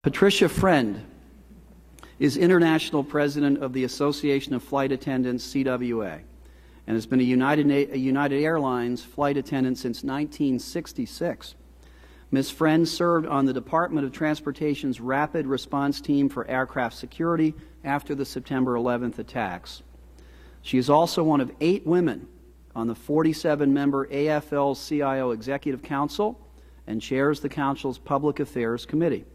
Patricia Friend is International President of the Association of Flight Attendants, CWA, and has been a United Airlines flight attendant since 1966. Ms. Friend served on the Department of Transportation's Rapid Response Team for Aircraft Security after the September 11th attacks. She is also one of 8 women on the 47-member AFL-CIO Executive Council and chairs the Council's Public Affairs Committee.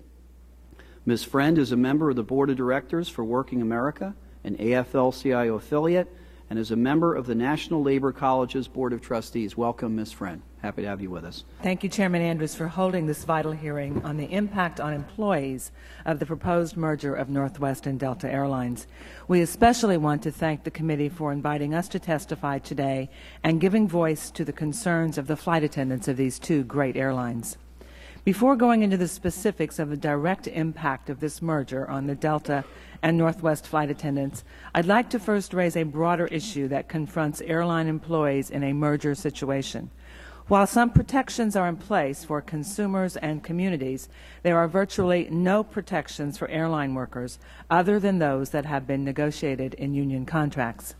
Ms. Friend is a member of the Board of Directors for Working America, an AFL-CIO affiliate, and is a member of the National Labor College's Board of Trustees. Welcome, Ms. Friend. Happy to have you with us. Thank you, Chairman Andrews, for holding this vital hearing on the impact on employees of the proposed merger of Northwest and Delta Airlines. We especially want to thank the committee for inviting us to testify today and giving voice to the concerns of the flight attendants of these 2 great airlines. Before going into the specifics of the direct impact of this merger on the Delta and Northwest flight attendants, I'd like to first raise a broader issue that confronts airline employees in a merger situation. While some protections are in place for consumers and communities, there are virtually no protections for airline workers other than those that have been negotiated in union contracts.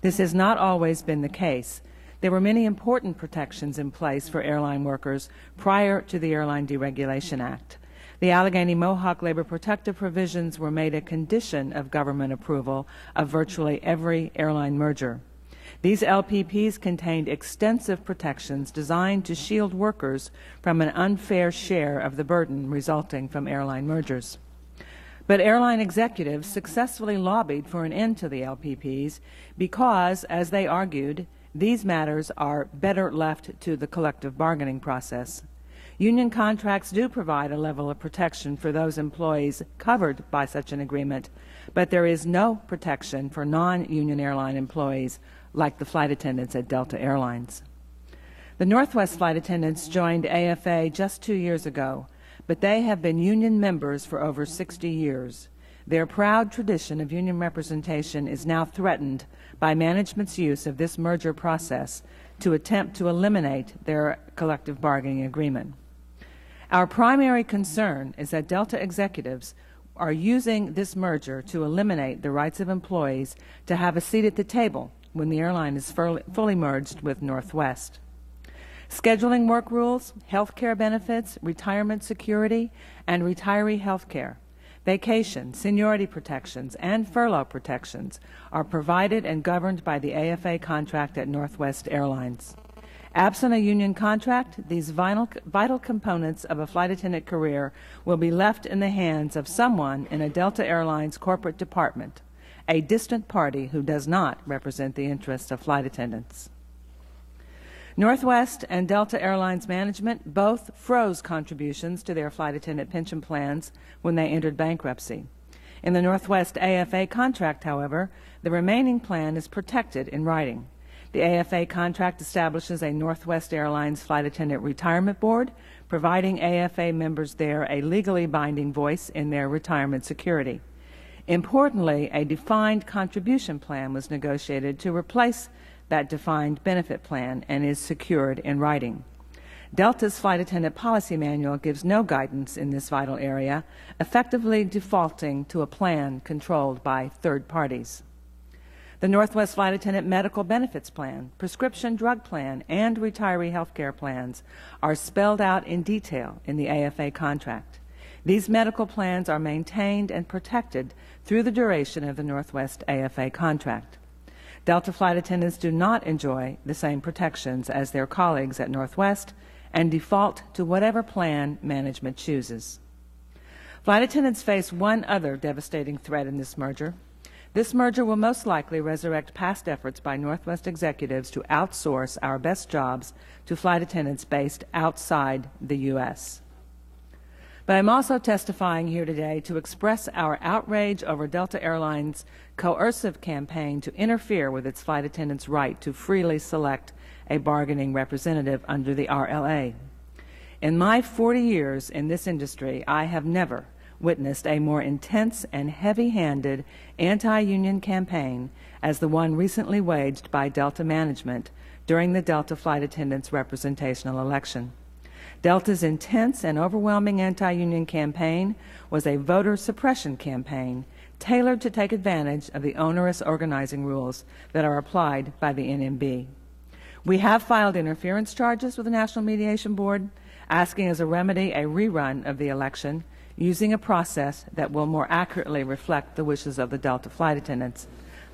This has not always been the case. There were many important protections in place for airline workers prior to the Airline Deregulation Act. The Allegheny Mohawk labor protective provisions were made a condition of government approval of virtually every airline merger. These LPPs contained extensive protections designed to shield workers from an unfair share of the burden resulting from airline mergers. But airline executives successfully lobbied for an end to the LPPs because, as they argued, these matters are better left to the collective bargaining process. Union contracts do provide a level of protection for those employees covered by such an agreement, but there is no protection for non-union airline employees like the flight attendants at Delta Airlines. The Northwest flight attendants joined AFA just 2 years ago, but they have been union members for over 60 years. Their proud tradition of union representation is now threatened by management's use of this merger process to attempt to eliminate their collective bargaining agreement. Our primary concern is that Delta executives are using this merger to eliminate the rights of employees to have a seat at the table when the airline is fully merged with Northwest. Scheduling work rules, health care benefits, retirement security, and retiree health care, vacation, seniority protections, and furlough protections are provided and governed by the AFA contract at Northwest Airlines. Absent a union contract, these vital components of a flight attendant career will be left in the hands of someone in a Delta Airlines corporate department, a distant party who does not represent the interests of flight attendants. Northwest and Delta Airlines management both froze contributions to their flight attendant pension plans when they entered bankruptcy. In the Northwest AFA contract, however, the remaining plan is protected in writing. The AFA contract establishes a Northwest Airlines Flight Attendant Retirement Board, providing AFA members there a legally binding voice in their retirement security. Importantly, a defined contribution plan was negotiated to replace that defined benefit plan and is secured in writing. Delta's Flight Attendant Policy Manual gives no guidance in this vital area, effectively defaulting to a plan controlled by third parties. The Northwest Flight Attendant Medical Benefits Plan, Prescription Drug Plan, and Retiree Health Care Plans are spelled out in detail in the AFA contract. These medical plans are maintained and protected through the duration of the Northwest AFA contract. Delta flight attendants do not enjoy the same protections as their colleagues at Northwest and default to whatever plan management chooses. Flight attendants face one other devastating threat in this merger. This merger will most likely resurrect past efforts by Northwest executives to outsource our best jobs to flight attendants based outside the U.S. But I'm also testifying here today to express our outrage over Delta Airlines' coercive campaign to interfere with its flight attendants' right to freely select a bargaining representative under the RLA. In my 40 years in this industry, I have never witnessed a more intense and heavy-handed anti-union campaign as the one recently waged by Delta management during the Delta flight attendants' representational election. Delta's intense and overwhelming anti-union campaign was a voter suppression campaign tailored to take advantage of the onerous organizing rules that are applied by the NMB. We have filed interference charges with the National Mediation Board, asking as a remedy a rerun of the election using a process that will more accurately reflect the wishes of the Delta flight attendants.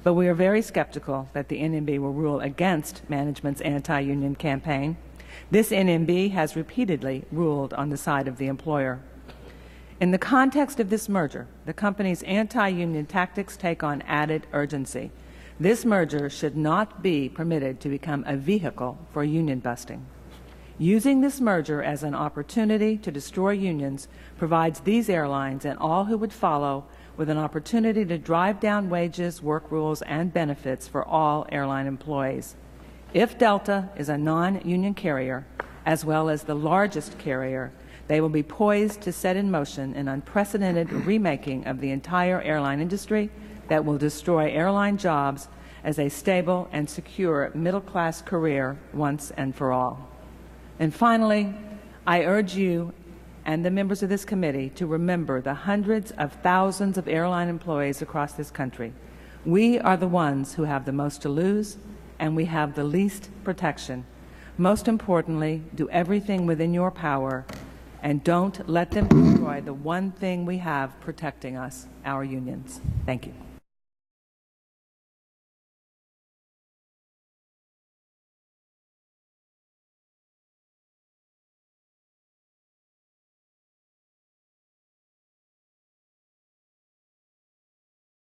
But we are very skeptical that the NMB will rule against management's anti-union campaign. This NMB has repeatedly ruled on the side of the employer. In the context of this merger, the company's anti-union tactics take on added urgency. This merger should not be permitted to become a vehicle for union busting. Using this merger as an opportunity to destroy unions provides these airlines and all who would follow with an opportunity to drive down wages, work rules, and benefits for all airline employees. If Delta is a non-union carrier, as well as the largest carrier, they will be poised to set in motion an unprecedented remaking of the entire airline industry that will destroy airline jobs as a stable and secure middle-class career once and for all. And finally, I urge you and the members of this committee to remember the hundreds of thousands of airline employees across this country. We are the ones who have the most to lose, and we have the least protection. Most importantly, do everything within your power, and don't let them destroy the one thing we have protecting us, our unions. Thank you.